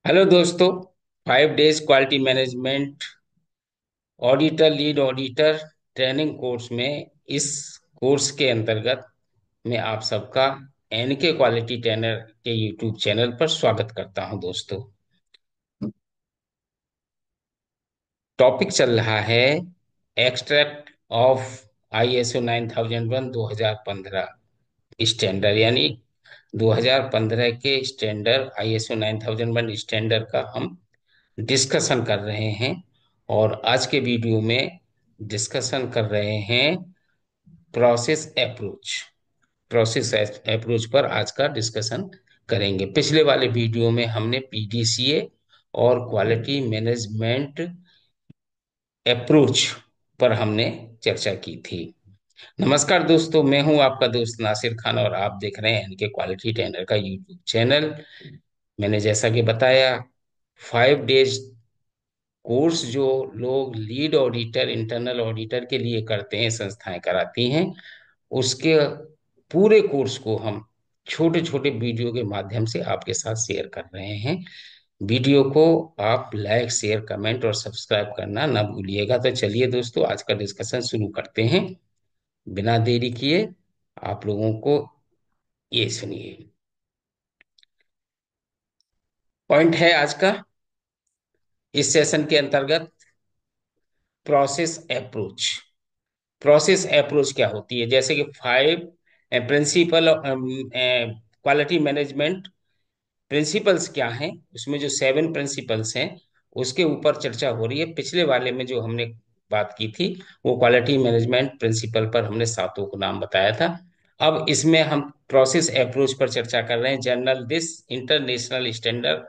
Hello दोस्तों। 5 days quality management auditor lead auditor training course में इस कोर्स के अंतर्गत मैं आप सबका एनके क्वालिटी ट्रेनर के यूट्यूब चैनल पर स्वागत करता हूं दोस्तों। टॉपिक चल रहा है एक्सट्रैक्ट ऑफ ISO 9001 2015 स्टैंडर्ड, यानी 2015 के स्टैंडर्ड ISO 9001 स्टैंडर्ड का हम डिस्कशन कर रहे हैं। और आज के वीडियो में डिस्कशन कर रहे हैं प्रोसेस अप्रोच। प्रोसेस अप्रोच पर आज का डिस्कशन करेंगे। पिछले वाले वीडियो में हमने PDCA और क्वालिटी मैनेजमेंट अप्रोच पर हमने चर्चा की थी। नमस्कार दोस्तों, मैं हूं आपका दोस्त नासिर खान और आप देख रहे हैं इनके क्वालिटी ट्रेनर का यूट्यूब चैनल। मैंने जैसा कि बताया, 5 डेज कोर्स जो लोग लीड ऑडिटर इंटरनल ऑडिटर के लिए करते हैं, संस्थाएं कराती हैं, उसके पूरे कोर्स को हम छोटे छोटे वीडियो के माध्यम से आपके साथ शेयर कर रहे हैं। वीडियो को आप लाइक शेयर कमेंट और सब्सक्राइब करना ना भूलिएगा। तो चलिए दोस्तों, आज का डिस्कशन शुरू करते हैं बिना देरी किए। आप लोगों को ये सुनिए, पॉइंट है आज का इस सेशन के अंतर्गत प्रोसेस अप्रोच। प्रोसेस अप्रोच क्या होती है? जैसे कि 5 प्रिंसिपल क्वालिटी मैनेजमेंट प्रिंसिपल्स क्या हैं, उसमें जो 7 प्रिंसिपल्स हैं उसके ऊपर चर्चा हो रही है। पिछले वाले में जो हमने बात की थी वो क्वालिटी मैनेजमेंट प्रिंसिपल पर हमने सातों को नाम बताया था। अब इसमें हम प्रोसेस अप्रोच पर चर्चा कर रहे हैं। General this international standard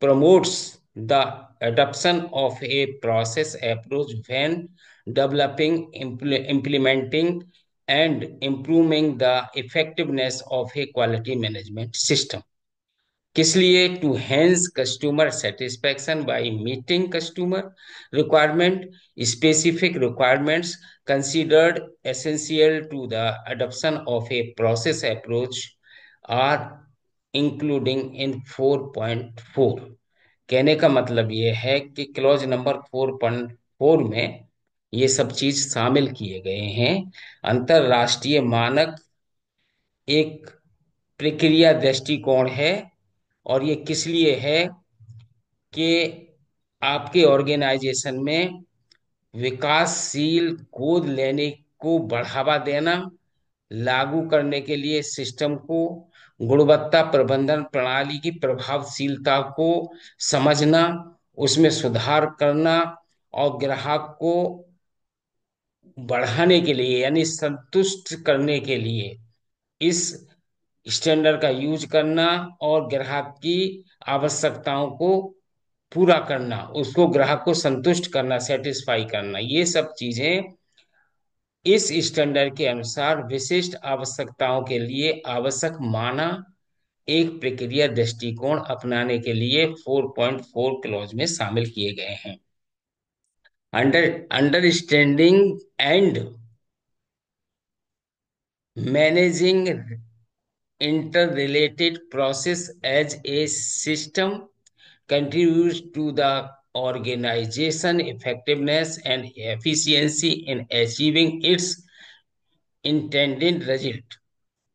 promotes the adoption of a process approach when developing, implementing, and improving the effectiveness of a quality management system. किस लिए? To enhance customer satisfaction by meeting customer requirement, specific requirements considered essential to the adoption of a process approach are including in 4.4। कहने का मतलब ये है कि clause number 4.4 में ये सब चीज शामिल किए गए हैं। अंतरराष्ट्रीय मानक एक प्रक्रिया दृष्टिकोण है, और ये किस लिए है कि आपके ऑर्गेनाइजेशन में विकासशील गोद लेने को बढ़ावा देना, लागू करने के लिए सिस्टम को, गुणवत्ता प्रबंधन प्रणाली की प्रभावशीलता को समझना, उसमें सुधार करना, और ग्राहक को बढ़ाने के लिए यानी संतुष्ट करने के लिए इस स्टैंडर्ड का यूज करना, और ग्राहक की आवश्यकताओं को पूरा करना, उसको ग्राहक को संतुष्ट करना, सेटिस्फाई करना, ये सब चीजें इस स्टैंडर्ड के अनुसार विशिष्ट आवश्यकताओं के लिए आवश्यक माना एक प्रक्रिया दृष्टिकोण अपनाने के लिए 4.4 क्लॉज में शामिल किए गए हैं। Understanding and managing interrelated process as a system contributes to the organization effectiveness and efficiency in achieving its intended result.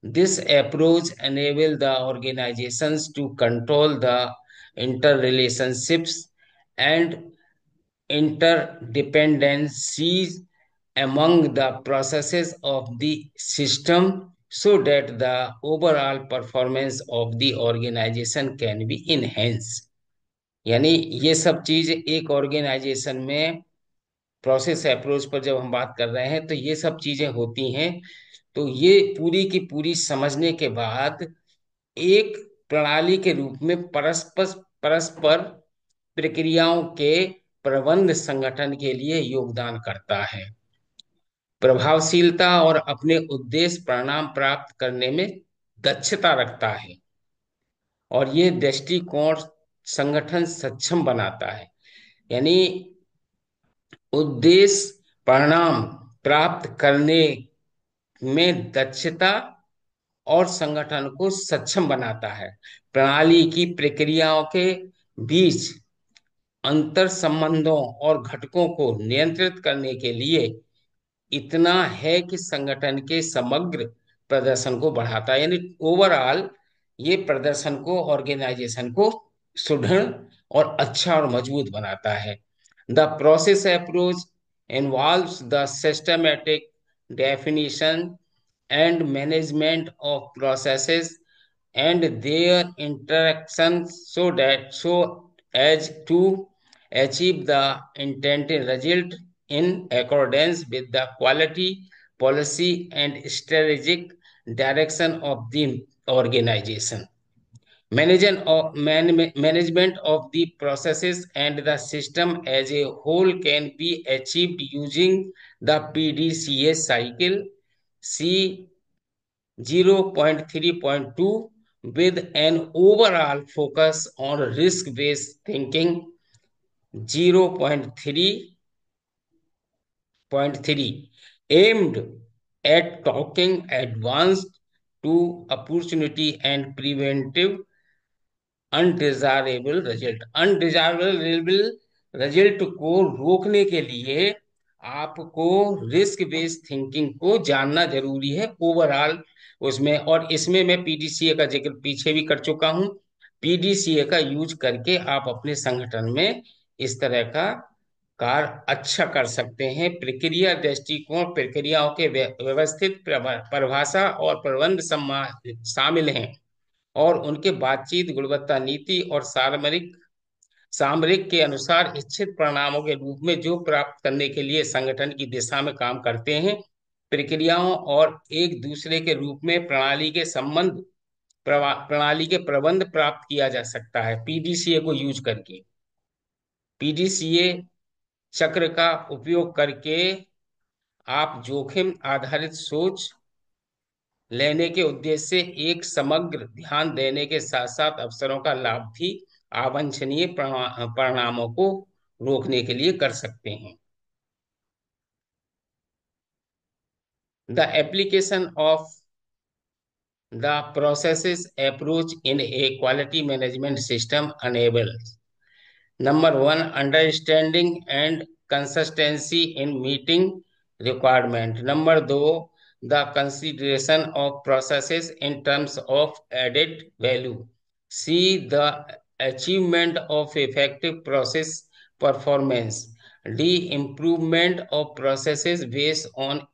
This approach enables the organizations to control the interrelationships and interdependencies among the processes of the system so that the overall performance of the organization can be enhanced। यानी ये सब चीज एक organisation में process approach पर जब हम बात कर रहे हैं तो ये सब चीजें होती हैं। तो ये पूरी की पूरी समझने के बाद एक प्रणाली के रूप में परस्पर परस्पर प्रक्रियाओं के प्रबंध संगठन के लिए योगदान करता है, प्रभावशीलता और अपने उद्देश्य परिणाम प्राप्त करने में दक्षता रखता है, और ये दृष्टिकोण संगठन सक्षम बनाता है। यानी उद्देश्य परिणाम प्राप्त करने में दक्षता और संगठन को सक्षम बनाता है। प्रणाली की प्रक्रियाओं के बीच अंतर संबंधों और घटकों को नियंत्रित करने के लिए इतना है कि संगठन के समग्र प्रदर्शन को बढ़ाता है, यानी ओवरऑल ये प्रदर्शन को, ऑर्गेनाइजेशन को सुदृढ़ और अच्छा और मजबूत बनाता है। The process approach involves the systematic definition and management of processes and their interactions so as to achieve the intended result in accordance with the quality policy and strategic direction of the organization. Management of the processes and the system as a whole can be achieved using the PDCA cycle C 0.3.2 with an overall focus on risk-based thinking. 0.3.3 aimed at talking advanced to opportunity and preventive undesirable result को रोकने के लिए आपको risk based thinking को जानना जरूरी है overall उसमें। और इसमें मैं पीडीसीए का जिक्र पीछे भी कर चुका हूं। पीडीसीए का यूज करके आप अपने संगठन में इस तरह का कार्य अच्छा कर सकते हैं। प्रक्रिया दृष्टिकोण, प्रक्रियाओं के व्यवस्थित परिभाषा और प्रबंध शामिल हैं और उनके बातचीत गुणवत्ता नीति और सामरिक के अनुसार इच्छित परिणामों के रूप में जो प्राप्त करने के लिए संगठन की दिशा में काम करते हैं। प्रक्रियाओं और एक दूसरे के रूप में प्रणाली के प्रबंध प्राप्त किया जा सकता है पीडीसीए को यूज करके। पीडीसीए चक्र का उपयोग करके आप जोखिम आधारित सोच लेने के उद्देश्य से एक समग्र ध्यान देने के साथ साथ अवसरों का लाभ भी अवांछनीय परिणामों को रोकने के लिए कर सकते हैं। The application of the processes approach in A quality management system enables Number one, understanding and consistency in meeting requirement. Number two, the consideration of processes in terms of added value. C, the achievement of effective process performance. D, improvement of processes based on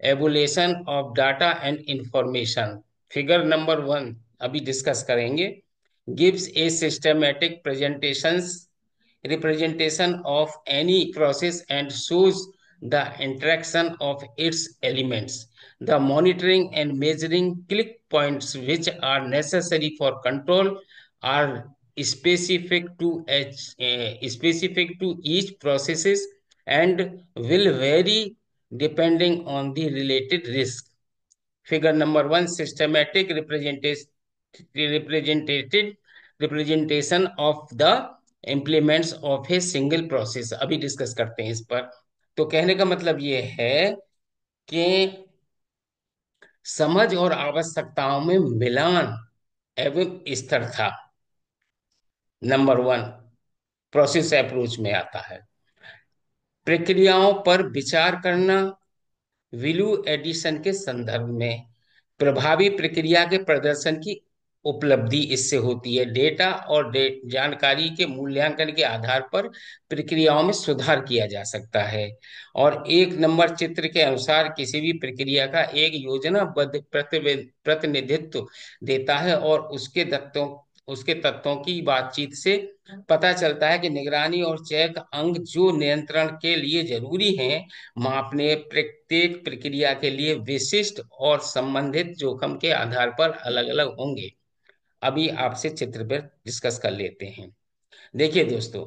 evaluation of data and information. Figure number one अभी discuss करेंगे। gives a systematic representation of any process and shows the interaction of its elements. The monitoring and measuring click points which are necessary for control are specific to each processes and will vary depending on the related risk. Figure number one, systematic represented representation of the implements of a single process। अभी discuss करते हैं इस पर। तो कहने का मतलब ये है कि समझ और आवश्यकताओं में मिलान एवं स्थिरता नंबर वन प्रोसेस अप्रोच में आता है। प्रक्रियाओं पर विचार करना वैल्यू एडिशन के संदर्भ में प्रभावी प्रक्रिया के प्रदर्शन की उपलब्धि इससे होती है। डेटा और जानकारी के मूल्यांकन के आधार पर प्रक्रियाओं में सुधार किया जा सकता है और एक नंबर चित्र के अनुसार किसी भी प्रक्रिया का एक योजनाबद्ध प्रतिनिधित्व देता है और उसके तत्वों की बातचीत से पता चलता है कि निगरानी और चेक अंग जो नियंत्रण के लिए जरूरी हैं मापने प्रत्येक प्रक्रिया के लिए विशिष्ट और संबंधित जोखिम के आधार पर अलग अलग होंगे। अभी आपसे चित्र पर डिस्कस कर लेते हैं। देखिए दोस्तों,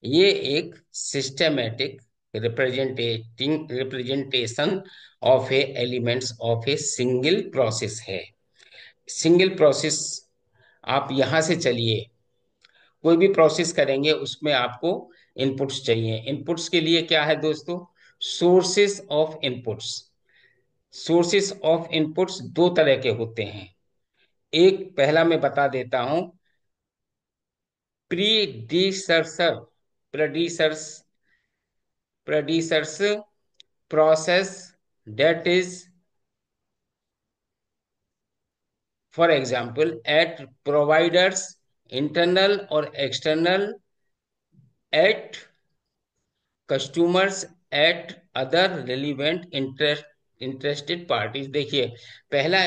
ये एक systematic representation of A elements of a single process है। सिंगल प्रोसेस आप यहां से चलिए, कोई भी प्रोसेस करेंगे उसमें आपको इनपुट्स चाहिए। इनपुट्स के लिए क्या है दोस्तों? Sources of inputs. Sources of inputs दो तरह के होते हैं। एक पहला मैं बता देता हूं। प्रीडिसर्सर, प्रेडिसर्स प्रेडिसर्स process, that is, for example, at providers, internal or external, at customers, at other relevant interested parties। देखिए, पहला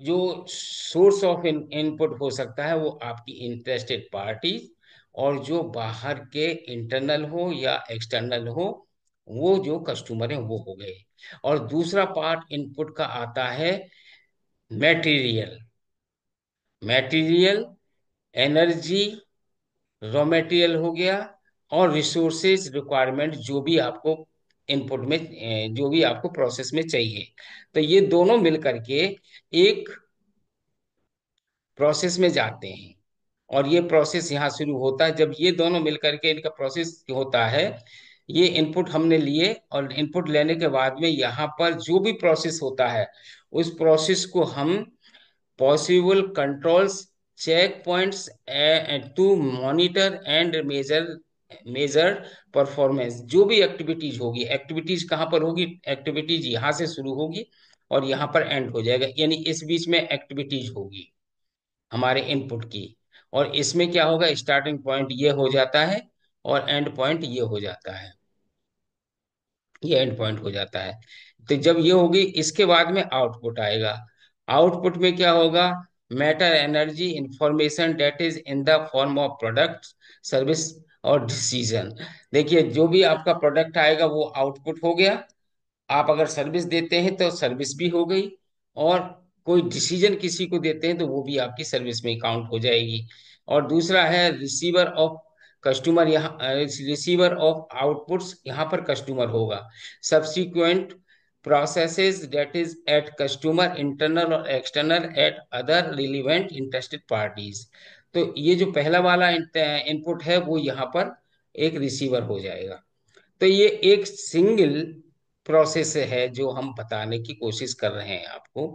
जो सोर्स ऑफ इनपुट हो सकता है वो आपकी इंटरेस्टेड पार्टीज, और जो बाहर के इंटरनल हो या एक्सटर्नल हो वो जो कस्टमर है वो हो गए। और दूसरा पार्ट इनपुट का आता है material, material, energy, raw material हो गया, और रिसोर्सेज रिक्वायरमेंट जो भी आपको इनपुट में जो भी आपको प्रोसेस में चाहिए। तो ये दोनों मिल करके एक प्रोसेस में जाते हैं। और ये प्रोसेस यहाँ शुरू होता है जब ये दोनों मिलकर के इनका प्रोसेस होता है। ये इनपुट हमने लिए, और इनपुट लेने के बाद में यहाँ पर जो भी प्रोसेस होता है उस प्रोसेस को हम possible controls, check points to monitor and measure performance. जो भी एक्टिविटीज होगी, एक्टिविटीज कहाँ पर होगी, एक्टिविटीज यहाँ से शुरू होगी और यहाँ पर एंड हो जाएगा, यानी इस बीच में एक्टिविटीज होगी हमारे इनपुट की। और इसमें क्या होगा, स्टार्टिंग पॉइंट ये हो जाता है और एंड पॉइंट ये हो जाता है, ये एंड पॉइंट हो जाता है। तो जब ये होगी इसके बाद में आउटपुट आएगा। आउटपुट में क्या होगा, matter, energy, information, that is in the form of product, service और डिसीजन। देखिए, जो भी आपका प्रोडक्ट आएगा वो आउटपुट हो गया। आप अगर सर्विस देते हैं तो सर्विस भी हो गई, और कोई डिसीजन किसी को देते हैं तो वो भी आपकी सर्विस में काउंट हो जाएगी। और दूसरा है रिसीवर ऑफ कस्टमर, यहाँ रिसीवर ऑफ आउटपुट्स, यहाँ पर कस्टमर होगा। Subsequent processes, that is at customer, internal और external, at other relevant interested parties. तो ये जो पहला वाला इनपुट है वो यहाँ पर एक रिसीवर हो जाएगा। तो ये एक सिंगल प्रोसेस है जो हम बताने की कोशिश कर रहे हैं आपको।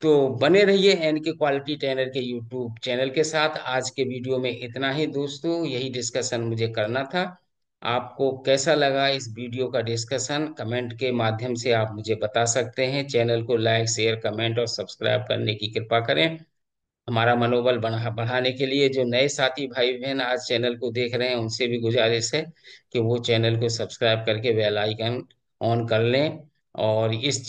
तो बने रहिए एन के क्वालिटी ट्रेनर के यूट्यूब चैनल के साथ। आज के वीडियो में इतना ही दोस्तों, यही डिस्कशन मुझे करना था। आपको कैसा लगा इस वीडियो का डिस्कशन, कमेंट के माध्यम से आप मुझे बता सकते हैं। चैनल को लाइक, शेयर, कमेंट और सब्सक्राइब करने की कृपा करें। हमारा मनोबल बढ़ाने के लिए जो नए साथी भाई बहन आज चैनल को देख रहे हैं उनसे भी गुजारिश है कि वो चैनल को सब्सक्राइब करके बेल आइकन ऑन कर लें। और इस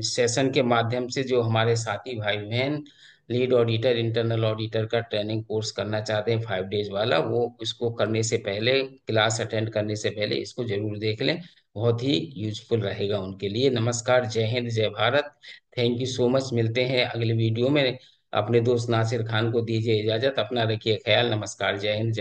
सेशन के माध्यम से जो हमारे साथी भाई बहन लीड ऑडिटर, इंटरनल ऑडिटर का ट्रेनिंग कोर्स करना चाहते हैं 5 डेज वाला, वो इसको करने से पहले, क्लास अटेंड करने से पहले इसको जरूर देख लें। बहुत ही यूजफुल रहेगा उनके लिए। नमस्कार, जय हिंद, जय Bharat. Thank you so much. मिलते हैं अगले वीडियो में। अपने दोस्त नासिर खान को दीजिए इजाजत। अपना रखिए ख्याल। नमस्कार, जय हिंद।